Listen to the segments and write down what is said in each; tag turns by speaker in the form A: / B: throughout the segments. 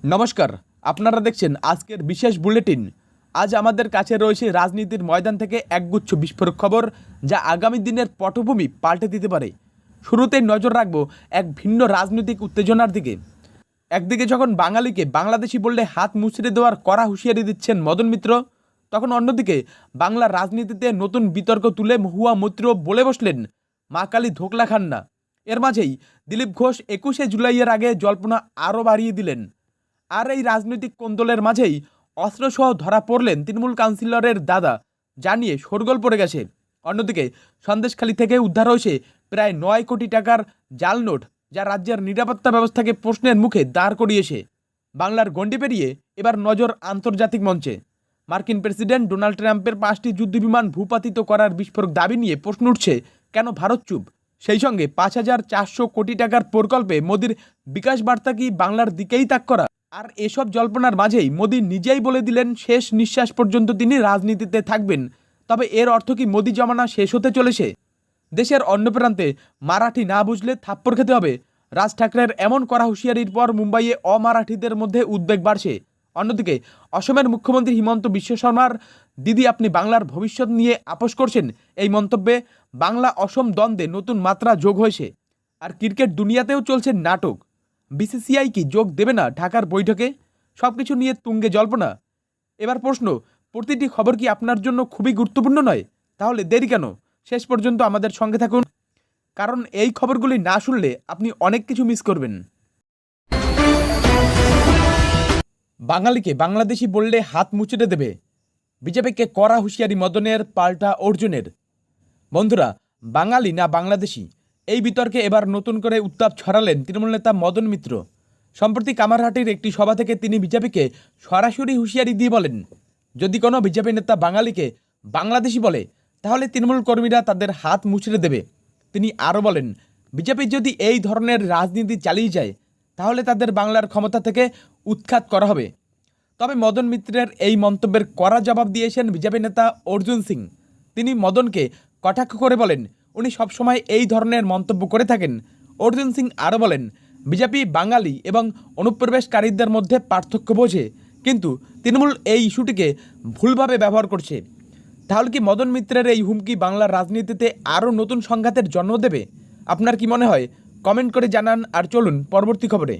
A: নমস্কার, আপনারা দেখছেন আজকের বিশেষ বুলেটিন। আজ আমাদের কাছে রয়েছে রাজনীতির ময়দান থেকে একগুচ্ছ বিস্ফোরক খবর, যা আগামী দিনের পটভূমি পাল্টে দিতে পারে। শুরুতেই নজর রাখব এক ভিন্ন রাজনৈতিক উত্তেজনার দিকে। একদিকে যখন বাঙালিকে বাংলাদেশি বললে হাত মুচড়ে দেওয়ার কড়া হুঁশিয়ারি দিচ্ছেন মদন মিত্র, তখন অন্যদিকে বাংলার রাজনীতিতে নতুন বিতর্ক তুলে মহুয়া মৈত্র বলে বসলেন, মা কালী ধোকলা খান না। এর মাঝেই দিলীপ ঘোষ 21শে জুলাইয়ের আগে জল্পনা আরও বাড়িয়ে দিলেন। আর এই রাজনৈতিক কোন্দলের মাঝেই অস্ত্রসহ ধরা পড়লেন তৃণমূল কাউন্সিলরের দাদা, জানিয়ে শোরগোল পড়ে গেছে। অন্যদিকে সন্দেশখালী থেকে উদ্ধার হয়েছে প্রায় 9 কোটি টাকার জাল নোট, যা রাজ্যের নিরাপত্তা ব্যবস্থাকে প্রশ্নের মুখে দাঁড় করিয়েছে। বাংলার গণ্ডি পেরিয়ে এবার নজর আন্তর্জাতিক মঞ্চে। মার্কিন প্রেসিডেন্ট ডোনাল্ড ট্রাম্পের 5টি যুদ্ধবিমান ভূপাতিত করার বিস্ফোরক দাবি নিয়ে প্রশ্ন উঠছে, কেন ভারত চুপ? সেই সঙ্গে 5,400 কোটি টাকার প্রকল্পে মোদির বিকাশ বার্তা কি বাংলার দিকেই তাক করা? আর এসব জল্পনার মাঝেই মোদি নিজেই বলে দিলেন শেষ নিঃশ্বাস পর্যন্ত তিনি রাজনীতিতে থাকবেন। তবে এর অর্থ কি মোদি জমানা শেষ হতে চলেছে? দেশের অন্য প্রান্তে মারাঠি না বুঝলে থাপ্পড় খেতে হবে, রাজ ঠাকরের এমন কড়া হুঁশিয়ারির পর মুম্বাইয়ে অমারাঠিদের মধ্যে উদ্বেগ বাড়ছে। অন্যদিকে অসমের মুখ্যমন্ত্রী হিমন্ত বিশ্ব শর্মার দিদি আপনি বাংলার ভবিষ্যৎ নিয়ে আপোষ করছেন, এই মন্তব্যে বাংলা অসম দ্বন্দ্বে নতুন মাত্রা যোগ হয়েছে। আর ক্রিকেট দুনিয়াতেও চলছে নাটক। বিসিসিআই কি যোগ দেবে না ঢাকার বৈঠকে? সব কিছু নিয়ে তুঙ্গে জল্পনা। এবার প্রশ্ন, প্রতিটি খবর কি আপনার জন্য খুবই গুরুত্বপূর্ণ নয়? তাহলে দেরি কেন? শেষ পর্যন্ত আমাদের সঙ্গে থাকুন, কারণ এই খবরগুলি না শুনলে আপনি অনেক কিছু মিস করবেন। বাঙালিকে বাংলাদেশি বললে হাত মুচড়ে দেবে, বিজেপিকে কড়া হুঁশিয়ারি মদনের, পাল্টা অর্জুনের। বন্ধুরা, বাঙালি না বাংলাদেশি, এই বিতর্কে এবার নতুন করে উত্তাপ ছড়ালেন তৃণমূল নেতা মদন মিত্র। সম্প্রতি কামারহাটির একটি সভা থেকে তিনি বিজেপিকে সরাসরি হুঁশিয়ারি দিয়ে বলেন, যদি কোনো বিজেপি নেতা বাঙালিকে বাংলাদেশি বলে, তাহলে তৃণমূল কর্মীরা তাদের হাত মুচড়ে দেবে। তিনি আরও বলেন, বিজেপি যদি এই ধরনের রাজনীতি চালিয়ে যায়, তাহলে তাদের বাংলার ক্ষমতা থেকে উৎখাত করা হবে। তবে মদন মিত্রের এই মন্তব্যের কড়া জবাব দিয়েছেন বিজেপি নেতা অর্জুন সিং। তিনি মদনকে কটাক্ষ করে বলেন, উনি সবসময় এই ধরনের মন্তব্য করে থাকেন। অর্জুন সিং আরও বলেন, বিজেপি বাঙালি এবং অনুপ্রবেশকারীদের মধ্যে পার্থক্য বোঝে, কিন্তু তৃণমূল এই ইস্যুটিকে ভুলভাবে ব্যবহার করছে। তাহলে কি মদন মিত্রের এই হুমকি বাংলার রাজনীতিতে আরও নতুন সংঘাতের জন্ম দেবে? আপনার কি মনে হয়? কমেন্ট করে জানান। আর চলুন পরবর্তী খবরে।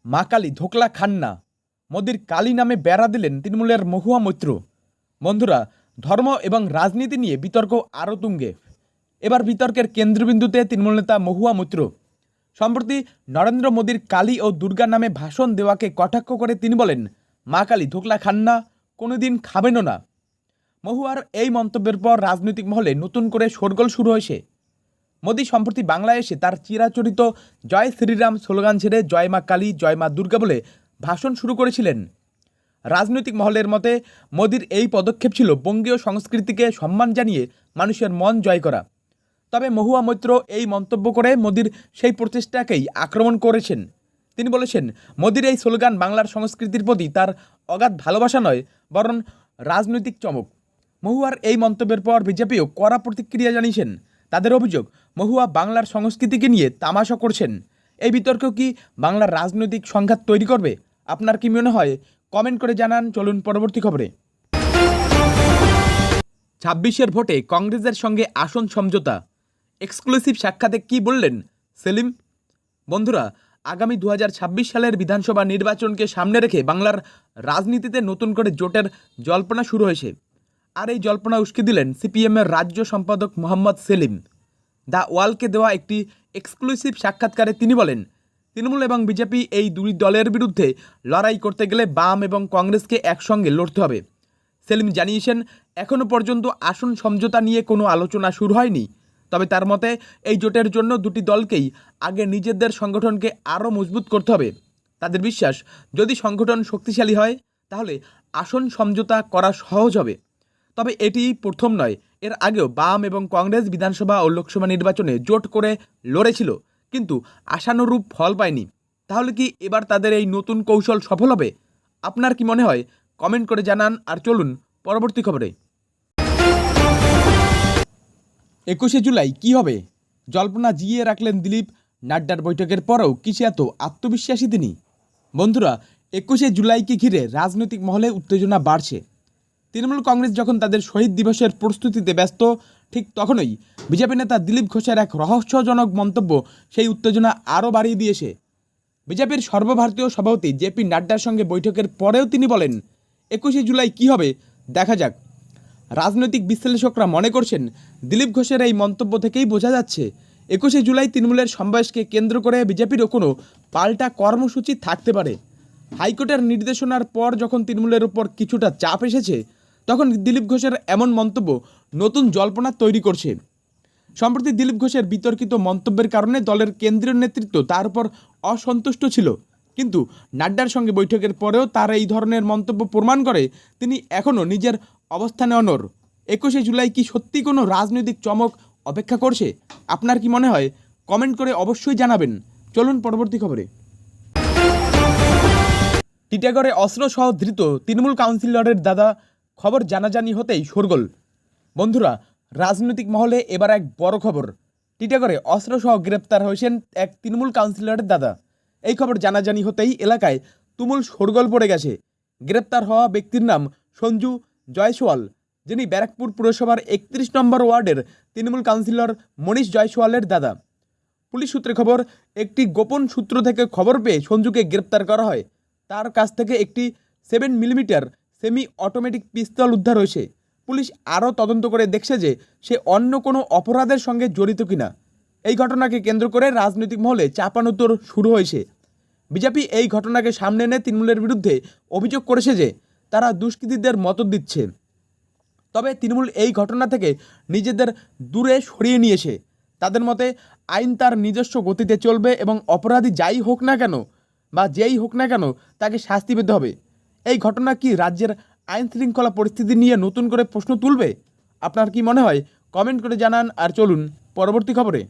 A: মা কালী ধোকলা খান না, মোদির কালী নামে বেড়া দিলেন তৃণমূলের মহুয়া মৈত্র। বন্ধুরা, ধর্ম এবং রাজনীতি নিয়ে বিতর্ক আরও তুঙ্গে। এবার বিতর্কের কেন্দ্রবিন্দুতে তৃণমূল নেতা মহুয়া মৈত্র। সম্প্রতি নরেন্দ্র মোদীর কালী ও দুর্গা নামে ভাষণ দেওয়াকে কটাক্ষ করে তিনি বলেন, মা কালী ধোকলা খান না, কোনোদিন খাবেনও না। মহুয়ার এই মন্তব্যের পর রাজনৈতিক মহলে নতুন করে শোরগোল শুরু হয়েছে। মোদী সম্প্রতি বাংলায় এসে তার চিরাচরিত জয় শ্রীরাম স্লোগান ছেড়ে জয় মা কালী, জয় মা দুর্গা বলে ভাষণ শুরু করেছিলেন। রাজনৈতিক মহলের মতে মোদীর এই পদক্ষেপ ছিল বঙ্গীয় সংস্কৃতিকে সম্মান জানিয়ে মানুষের মন জয় করা। তবে মহুয়া মৈত্র এই মন্তব্য করে মোদীর সেই প্রচেষ্টাকেই আক্রমণ করেছেন। তিনি বলেছেন, মোদীর এই স্লোগান বাংলার সংস্কৃতির প্রতি তার অগাধ ভালোবাসা নয়, বরং রাজনৈতিক চমক। মহুয়ার এই মন্তব্যের পর বিজেপিও কড়া প্রতিক্রিয়া জানিয়েছেন। তাদের অভিযোগ, মহুয়া বাংলার সংস্কৃতিকে নিয়ে তামাশা করছেন। এই বিতর্ক কি বাংলার রাজনৈতিক সংঘাত তৈরি করবে? আপনার কি মনে হয়? কমেন্ট করে জানান। চলুন পরবর্তী খবরে। 26-এর ভোটে কংগ্রেসের সঙ্গে আসন সমঝোতা, এক্সক্লুসিভ সাক্ষাতে কি বললেন সেলিম? বন্ধুরা, আগামী 2026 সালের বিধানসভা নির্বাচনকে সামনে রেখে বাংলার রাজনীতিতে নতুন করে জোটের জল্পনা শুরু হয়েছে। আর এই জল্পনা উস্কে দিলেন সিপিএমের রাজ্য সম্পাদক মোহাম্মদ সেলিম। দ্য ওয়ালকে দেওয়া একটি এক্সক্লুসিভ সাক্ষাৎকারে তিনি বলেন, তৃণমূল এবং বিজেপি এই দুই দলের বিরুদ্ধে লড়াই করতে গেলে বাম এবং কংগ্রেসকে একসঙ্গে লড়তে হবে। সেলিম জানিয়েছেন, এখনও পর্যন্ত আসন সমঝোতা নিয়ে কোনো আলোচনা শুরু হয়নি। তবে তার মতে এই জোটের জন্য দুটি দলকেই আগে নিজেদের সংগঠনকে আরও মজবুত করতে হবে। তাদের বিশ্বাস, যদি সংগঠন শক্তিশালী হয়, তাহলে আসন সমঝোতা করা সহজ হবে। তবে এটি প্রথম নয়, এর আগেও বাম এবং কংগ্রেস বিধানসভা ও লোকসভা নির্বাচনে জোট করে লড়েছিল, কিন্তু আশানুরূপ ফল পায়নি। তাহলে কি এবার তাদের এই নতুন কৌশল সফল হবে? আপনার কি মনে হয়? কমেন্ট করে জানান। আর চলুন পরবর্তী খবরে। 21শে জুলাই কি হবে? জল্পনা জিইয়ে রাখলেন দিলীপ, নাড্ডার বৈঠকের পরেও কিসে এত আত্মবিশ্বাসী তিনি? বন্ধুরা, 21শে জুলাইকে ঘিরে রাজনৈতিক মহলে উত্তেজনা বাড়ছে। তৃণমূল কংগ্রেস যখন তাদের শহীদ দিবসের প্রস্তুতিতে ব্যস্ত, ঠিক তখনই বিজেপি নেতা দিলীপ ঘোষের এক রহস্যজনক মন্তব্য সেই উত্তেজনা আরও বাড়িয়ে দিয়েছে। বিজেপির সর্বভারতীয় সভাপতি জেপি নাড্ডার সঙ্গে বৈঠকের পরেও তিনি বলেন, 21শে জুলাই কী হবে দেখা যাক। রাজনৈতিক বিশ্লেষকরা মনে করছেন, দিলীপ ঘোষের এই মন্তব্য থেকেই বোঝা যাচ্ছে 21শে জুলাই তৃণমূলের সমাবেশকে কেন্দ্র করে বিজেপিরও কোনো পাল্টা কর্মসূচি থাকতে পারে। হাইকোর্টের নির্দেশনার পর যখন তৃণমূলের উপর কিছুটা চাপ এসেছে, তখন দিলীপ ঘোষের এমন মন্তব্য নতুন জল্পনা তৈরি করছে। সম্প্রতি দিলীপ ঘোষের বিতর্কিত মন্তব্যের কারণে দলের কেন্দ্রীয় নেতৃত্ব তার উপর অসন্তুষ্ট ছিল, কিন্তু নাড্ডার সঙ্গে বৈঠকের পরেও তার এই ধরনের মন্তব্য প্রমাণ করে তিনি এখনও নিজের অবস্থানে অনড়। 21শে জুলাই কি সত্যি কোনো রাজনৈতিক চমক অপেক্ষা করছে? আপনার কি মনে হয়? কমেন্ট করে অবশ্যই জানাবেন। চলুন পরবর্তী খবরে। টিটাগড়ে অস্ত্রসহ ধৃত তৃণমূল কাউন্সিলরের দাদা, খবর জানাজানি হতেই শোরগোল। বন্ধুরা, রাজনৈতিক মহলে এবার এক বড় খবর। টিটাগড়ে অস্ত্রসহ গ্রেপ্তার হয়েছেন এক তৃণমূল কাউন্সিলরের দাদা। এই খবর জানাজানি হতেই এলাকায় তুমুল শোরগোল পড়ে গেছে। গ্রেপ্তার হওয়া ব্যক্তির নাম সঞ্জু জয়সওয়াল, যিনি ব্যারাকপুর পুরসভার 31 নম্বর ওয়ার্ডের তৃণমূল কাউন্সিলর মনীষ জয়সওয়ালের দাদা। পুলিশ সূত্রে খবর, একটি গোপন সূত্র থেকে খবর পেয়ে সঞ্জুকে গ্রেপ্তার করা হয়। তার কাছ থেকে একটি 7 মিলিমিটার সেমি অটোমেটিক পিস্তল উদ্ধার হয়েছে। পুলিশ আরও তদন্ত করে দেখছে যে সে অন্য কোনো অপরাধের সঙ্গে জড়িত কিনা। এই ঘটনাকে কেন্দ্র করে রাজনৈতিক মহলে চাপানোতর শুরু হয়েছে। বিজেপি এই ঘটনাকে সামনে এনে তৃণমূলের বিরুদ্ধে অভিযোগ করেছে যে তারা দুষ্কৃতীদের মদত দিচ্ছে। তবে তৃণমূল এই ঘটনা থেকে নিজেদের দূরে সরিয়ে নিয়েছে। তাদের মতে আইন তার নিজস্ব গতিতে চলবে এবং অপরাধী যাই হোক না কেন বা যেই হোক না কেন তাকে শাস্তি পেতে হবে। এই ঘটনা কি রাজ্যের আইন শৃঙ্খলা পরিস্থিতি নিয়ে নতুন করে প্রশ্ন তুলবে? আপনার কি মনে হয়? কমেন্ট করে জানান। আর চলুন পরবর্তী খবরে।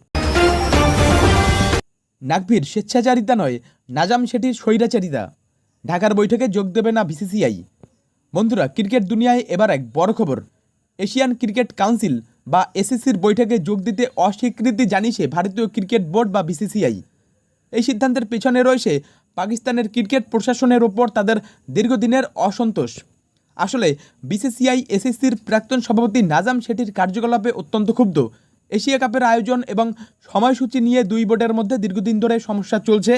A: নাগভীর স্বেচ্ছাচারিতা নয়, নাজাম শেঠির স্বৈরাচারিতা। ঢাকার বৈঠকে যোগ দেবে না বিসিসিআই। বন্ধুরা, ক্রিকেট দুনিয়ায় এবার এক বড় খবর। এশিয়ান ক্রিকেট কাউন্সিল বা এসিসির বৈঠকে যোগ দিতে অস্বীকৃতি জানিয়েছে ভারতীয় ক্রিকেট বোর্ড বা বিসিসিআই। এই সিদ্ধান্তের পেছনে রয়েছে পাকিস্তানের ক্রিকেট প্রশাসনের ওপর তাদের দীর্ঘদিনের অসন্তোষ। আসলে বিসিসিআই এসিসির প্রাক্তন সভাপতি নাজাম শেঠির কার্যকলাপে অত্যন্ত ক্ষুব্ধ। এশিয়া কাপের আয়োজন এবং সময়সূচি নিয়ে দুই বোর্ডের মধ্যে দীর্ঘদিন ধরে সমস্যা চলছে।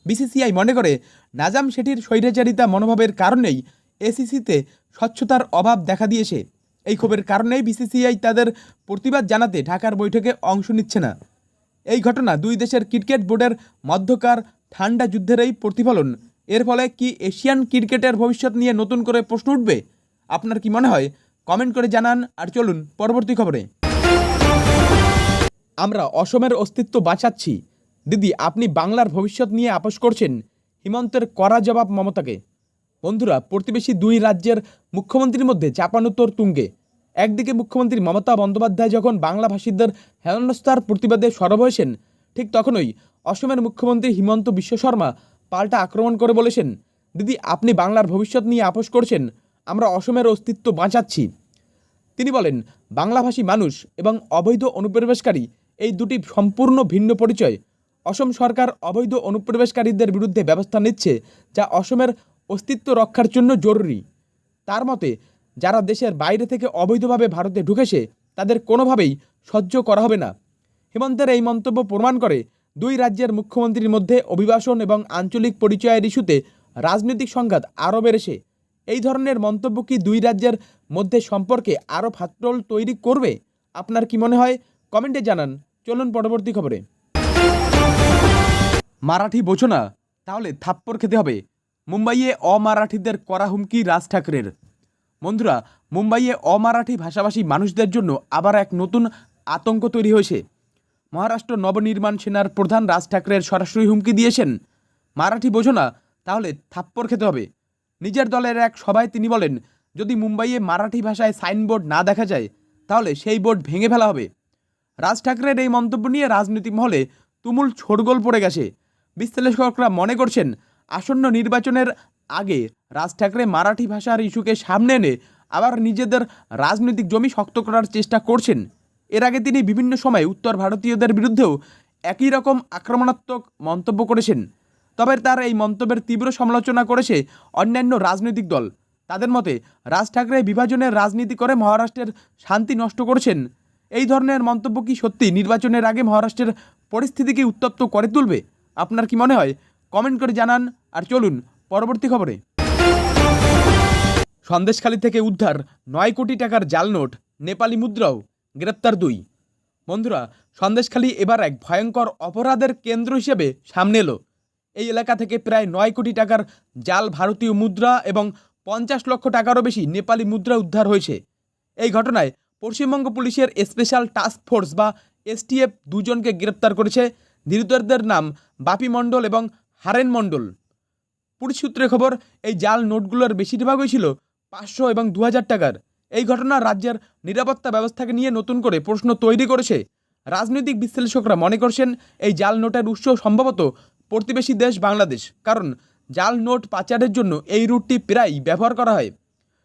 A: বিসিসিআই মনে করে নাজাম শেঠির স্বৈরাচারিতা মনোভাবের কারণেই এসিসিতে স্বচ্ছতার অভাব দেখা দিয়েছে। এই ক্ষোভের কারণেই বিসিসিআই তাদের প্রতিবাদ জানাতে ঢাকার বৈঠকে অংশ নিচ্ছে না। এই ঘটনা দুই দেশের ক্রিকেট বোর্ডের মধ্যকার ঠান্ডা যুদ্ধেরই প্রতিফলন। এর ফলে কি এশিয়ান ক্রিকেটের ভবিষ্যৎ নিয়ে নতুন করে প্রশ্ন উঠবে? আপনার কি মনে হয়? কমেন্ট করে জানান। আর চলুন পরবর্তী খবরে। আমরা অসমের অস্তিত্ব বাঁচাচ্ছি, দিদি আপনি বাংলার ভবিষ্যৎ নিয়ে আপোষ করছেন, হিমন্তের কড়া জবাব মমতাকে। বন্ধুরা, প্রতিবেশী দুই রাজ্যের মুখ্যমন্ত্রীর মধ্যে চাপানোতর তুঙ্গে। একদিকে মুখ্যমন্ত্রী মমতা বন্দ্যোপাধ্যায় যখন বাংলাভাষীদের হেনস্থার প্রতিবাদে সরব হয়েছেন, ঠিক তখনই অসমের মুখ্যমন্ত্রী হিমন্ত বিশ্ব শর্মা পাল্টা আক্রমণ করে বলেছেন, দিদি আপনি বাংলার ভবিষ্যৎ নিয়ে আপোষ করছেন, আমরা অসমের অস্তিত্ব বাঁচাচ্ছি। তিনি বলেন, বাংলাভাষী মানুষ এবং অবৈধ অনুপ্রবেশকারী এই দুটি সম্পূর্ণ ভিন্ন পরিচয়। অসম সরকার অবৈধ অনুপ্রবেশকারীদের বিরুদ্ধে ব্যবস্থা নিচ্ছে, যা অসমের অস্তিত্ব রক্ষার জন্য জরুরি। তার মতে যারা দেশের বাইরে থেকে অবৈধভাবে ভারতে ঢুকেছে তাদের কোনোভাবেই সহ্য করা হবে না। হিমন্তের এই মন্তব্য প্রমাণ করে দুই রাজ্যের মুখ্যমন্ত্রীর মধ্যে অভিবাসন এবং আঞ্চলিক পরিচয়ের ইস্যুতে রাজনৈতিক সংঘাত আরও বেড়েছে। এই ধরনের মন্তব্য কি দুই রাজ্যের মধ্যে সম্পর্কে আরও ফাটল তৈরি করবে? আপনার কি মনে হয়? কমেন্টে জানান। চলুন পরবর্তী খবরে। মারাঠি বোঝো না, তাহলে থাপ্পড় খেতে হবে। মুম্বাইয়ে অমারাঠিদের কড়া হুমকি রাজ ঠাকরের। বন্ধুরা, মুম্বাইয়ে অমারাঠি ভাষাভাষী মানুষদের জন্য আবার এক নতুন আতঙ্ক তৈরি হয়েছে। মহারাষ্ট্র নবনির্মাণ সেনার প্রধান রাজ ঠাকরের সরাসরি হুমকি দিয়েছেন, মারাঠি বোঝো না, তাহলে থাপ্পড় খেতে হবে। নিজের দলের এক সভায় তিনি বলেন, যদি মুম্বাইয়ে মারাঠি ভাষায় সাইনবোর্ড না দেখা যায় তাহলে সেই বোর্ড ভেঙে ফেলা হবে। রাজ ঠাকরের এই মন্তব্য নিয়ে রাজনৈতিক মহলে তুমুল শোরগোল পড়ে গেছে। বিশ্লেষকরা মনে করছেন, আসন্ন নির্বাচনের আগে রাজ ঠাকরে মারাঠি ভাষার ইস্যুকে সামনে এনে আবার নিজেদের রাজনৈতিক জমি শক্ত করার চেষ্টা করছেন। এর আগে তিনি বিভিন্ন সময় উত্তর ভারতীয়দের বিরুদ্ধেও একই রকম আক্রমণাত্মক মন্তব্য করেছেন। তবে তার এই মন্তব্যের তীব্র সমালোচনা করেছে অন্যান্য রাজনৈতিক দল। তাদের মতে রাজ ঠাকরে বিভাজনের রাজনীতি করে মহারাষ্ট্রের শান্তি নষ্ট করেছেন। এই ধরনের মন্তব্য কি সত্যি নির্বাচনের আগে মহারাষ্ট্রের পরিস্থিতিকে উত্তপ্ত করে তুলবে? আপনার কি মনে হয়? কমেন্ট করে জানান। আর চলুন পরবর্তী খবরে। সন্দেশখালী থেকে উদ্ধার 9 কোটি টাকার জাল নোট, নেপালি মুদ্রাও, গ্রেপ্তার 2। বন্ধুরা, সন্দেশখালী এবার এক ভয়ঙ্কর অপরাধের কেন্দ্র হিসেবে সামনে এলো। এই এলাকা থেকে প্রায় 9 কোটি টাকার জাল ভারতীয় মুদ্রা এবং 50 লক্ষ টাকারও বেশি নেপালি মুদ্রা উদ্ধার হয়েছে। এই ঘটনায় পশ্চিমবঙ্গ পুলিশের স্পেশাল টাস্ক ফোর্স বা এসটিএফ 2 জনকে গ্রেপ্তার করেছে। ধৃতদের নাম বাপি মণ্ডল এবং হারেন মণ্ডল। পুলিশ সূত্রে খবর, এই জাল নোটগুলোর বেশিরভাগই ছিল 500 এবং 2000 টাকার। এই ঘটনা রাজ্যের নিরাপত্তা ব্যবস্থাকে নিয়ে নতুন করে প্রশ্ন তৈরি করেছে। রাজনৈতিক বিশ্লেষকরা মনে করছেন এই জাল নোটের উৎস সম্ভবত প্রতিবেশী দেশ বাংলাদেশ, কারণ জাল নোট পাচারের জন্য এই রুটটি প্রায়ই ব্যবহার করা হয়।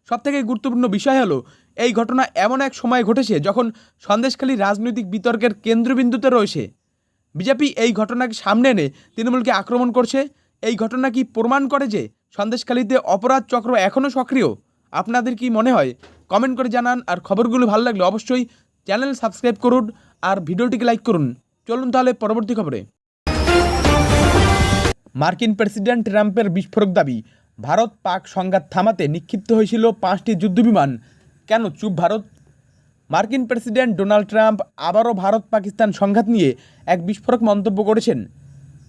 A: সবথেকে গুরুত্বপূর্ণ বিষয় হলো এই ঘটনা এমন এক সময় ঘটেছে যখন সন্দেশখালী রাজনৈতিক বিতর্কের কেন্দ্রবিন্দুতে রয়েছে। বিজেপি এই ঘটনাকে সামনে এনে তৃণমূলকে আক্রমণ করছে। এই ঘটনা কি প্রমাণ করে যে সন্দেশখালীতে অপরাধ চক্র এখনও সক্রিয়? আপনাদের কি মনে হয়? কমেন্ট করে জানান। আর খবরগুলো ভালো লাগলে অবশ্যই চ্যানেল সাবস্ক্রাইব করুন আর ভিডিওটিকে লাইক করুন। চলুন তাহলে পরবর্তী খবরে। মার্কিন প্রেসিডেন্ট ট্রাম্পের বিস্ফোরক দাবি, ভারত পাক সংঘাত থামাতে নিক্ষিপ্ত হয়েছিল 5টি যুদ্ধবিমান, কেন চুপ ভারত? মার্কিন প্রেসিডেন্ট ডোনাল্ড ট্রাম্প আবারও ভারত পাকিস্তান সংঘাত নিয়ে এক বিস্ফোরক মন্তব্য করেছেন।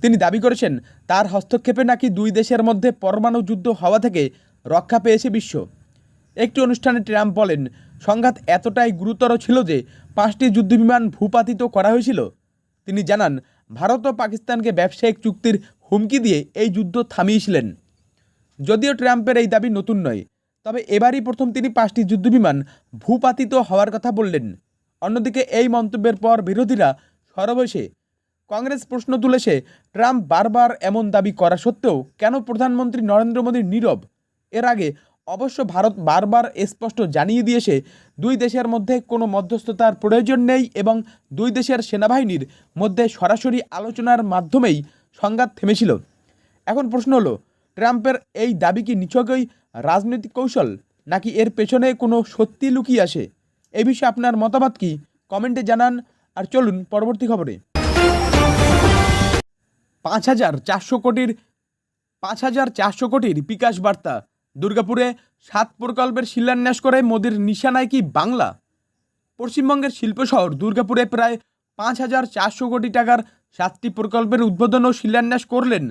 A: তিনি দাবি করেছেন তার হস্তক্ষেপে নাকি 2 দেশের মধ্যে পরমাণু যুদ্ধ হওয়া থেকে রক্ষা পেয়েছে বিশ্ব। একটি অনুষ্ঠানে ট্রাম্প বলেন, সংঘাত এতটাই গুরুতর ছিল যে 5টি যুদ্ধবিমান ভূপাতিত করা হয়েছিল। তিনি জানান, ভারত ও পাকিস্তানকে ব্যবসায়িক চুক্তির হুমকি দিয়ে এই যুদ্ধ থামিয়েছিলেন। যদিও ট্রাম্পের এই দাবি নতুন নয়, তবে এবারই প্রথম তিনি 5টি যুদ্ধবিমান ভূপাতিত হওয়ার কথা বললেন। অন্যদিকে এই মন্তব্যের পর বিরোধীরা সরব হয়েছে। কংগ্রেস প্রশ্ন তুলেছে, ট্রাম্প বারবার এমন দাবি করা সত্ত্বেও কেন প্রধানমন্ত্রী নরেন্দ্র মোদী নীরব? এর আগে অবশ্য ভারত বারবার স্পষ্ট জানিয়ে দিয়েছে 2 দেশের মধ্যে কোনো মধ্যস্থতার প্রয়োজন নেই এবং 2 দেশের সেনাবাহিনীর মধ্যে সরাসরি আলোচনার মাধ্যমেই সংঘাত থেমেছিল। এখন প্রশ্ন হলো, ট্রাম্পের এই দাবি কি নিছকই রাজনৈতিক কৌশল, নাকি এর পেছনে কোনো সত্যি লুকিয়ে আসে? এই বিষয়ে আপনার মতামত কি? কমেন্টে জানান। আর চলুন পরবর্তী খবরে। 5,400 কোটির বিকাশ বার্তা, দুর্গাপুরে 7 প্রকল্পের শিলান্যাস করে মোদির নিশানায় কি বাংলা? পশ্চিমবঙ্গের শিল্প শহর দুর্গাপুরে প্রায় 5,400 কোটি টাকার 7টি প্রকল্পের উদ্বোধন ও শিলান্যাস করলেন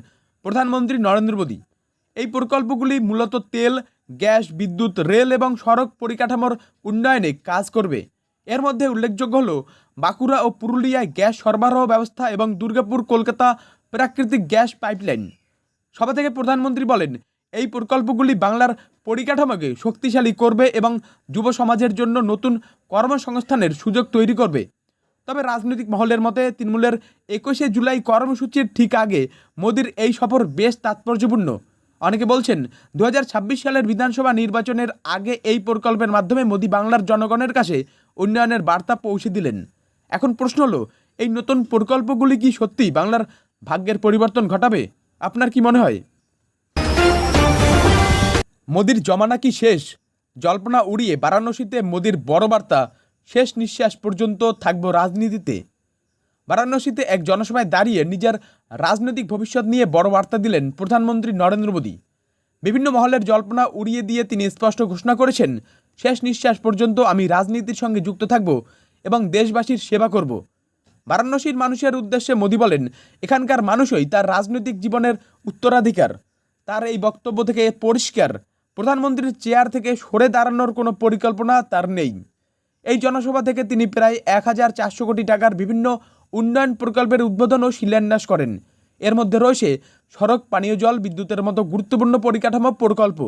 A: প্রধানমন্ত্রী নরেন্দ্র মোদী। এই প্রকল্পগুলি মূলত তেল, গ্যাস, বিদ্যুৎ, রেল এবং সড়ক পরিকাঠামোর উন্নয়নে কাজ করবে। এর মধ্যে উল্লেখযোগ্য হল বাঁকুড়া ও পুরুলিয়ায় গ্যাস সরবরাহ ব্যবস্থা এবং দুর্গাপুর কলকাতা প্রাকৃতিক গ্যাস পাইপলাইন। সভা থেকে প্রধানমন্ত্রী বলেন, এই প্রকল্পগুলি বাংলার পরিকাঠামোকে শক্তিশালী করবে এবং যুব সমাজের জন্য নতুন কর্মসংস্থানের সুযোগ তৈরি করবে। তবে রাজনৈতিক মহলের মতে তৃণমূলের 21শে জুলাই কর্মসূচির ঠিক আগে মোদির এই সফর বেশ তাৎপর্যপূর্ণ। অনেকে বলছেন 2026 সালের বিধানসভা নির্বাচনের আগে এই প্রকল্পের মাধ্যমে মোদি বাংলার জনগণের কাছে উন্নয়নের বার্তা পৌঁছে দিলেন। এখন প্রশ্ন হলো, এই নতুন প্রকল্পগুলি কি সত্যি বাংলার ভাগ্যের পরিবর্তন ঘটাবে? আপনার কি মনে হয়? মোদির জমানা কি শেষ? জল্পনা উড়িয়ে বারাণসীতে মোদির বড় বার্তা, শেষ নিঃশ্বাস পর্যন্ত থাকবো রাজনীতিতে। বারাণসীতে এক জনসভায় দাঁড়িয়ে নিজের রাজনৈতিক ভবিষ্যৎ নিয়ে বড় বার্তা দিলেন প্রধানমন্ত্রী নরেন্দ্র মোদী। বিভিন্ন মহলের জল্পনা উড়িয়ে দিয়ে তিনি স্পষ্ট ঘোষণা করেছেন, শেষ নিঃশ্বাস পর্যন্ত আমি রাজনীতির সঙ্গে যুক্ত থাকব এবং দেশবাসীর সেবা করব। বারাণসীর মানুষের উদ্দেশ্যে মোদী বলেন, এখানকার মানুষই তার রাজনৈতিক জীবনের উত্তরাধিকার। তার এই বক্তব্য থেকে পরিষ্কার, প্রধানমন্ত্রীর চেয়ার থেকে সরে দাঁড়ানোর কোনো পরিকল্পনা তার নেই। এই জনসভা থেকে তিনি প্রায় 1,400 কোটি টাকার বিভিন্ন উন্নয়ন প্রকল্পের উদ্বোধন ও শিলান্যাস করেন। এর মধ্যে রয়েছে সড়ক, পানীয় জল, বিদ্যুতের মতো গুরুত্বপূর্ণ পরিকাঠামো প্রকল্প।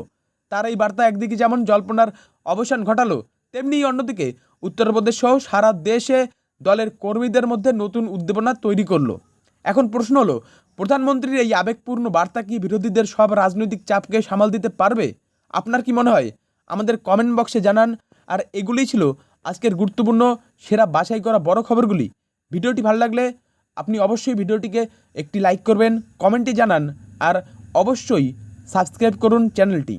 A: তার এই বার্তা একদিকে যেমন জল্পনার অবসান ঘটালো, তেমনি অন্যদিকে উত্তরপ্রদেশ সহ সারা দেশে দলের কর্মীদের মধ্যে নতুন উদ্দীপনা তৈরি করলো। এখন প্রশ্ন হলো, প্রধানমন্ত্রীর এই আবেগপূর্ণ বার্তা কি বিরোধীদের সব রাজনৈতিক চাপকে সামাল দিতে পারবে? আপনার কি মনে হয়? আমাদের কমেন্ট বক্সে জানান। আর এগুলোই ছিল আজকের গুরুত্বপূর্ণ সেরা বাছাই করা বড় খবরগুলি। ভিডিওটি ভালো লাগলে আপনি অবশ্যই ভিডিওটিকে একটি লাইক করবেন, কমেন্টে জানান আর অবশ্যই সাবস্ক্রাইব করুন চ্যানেলটি।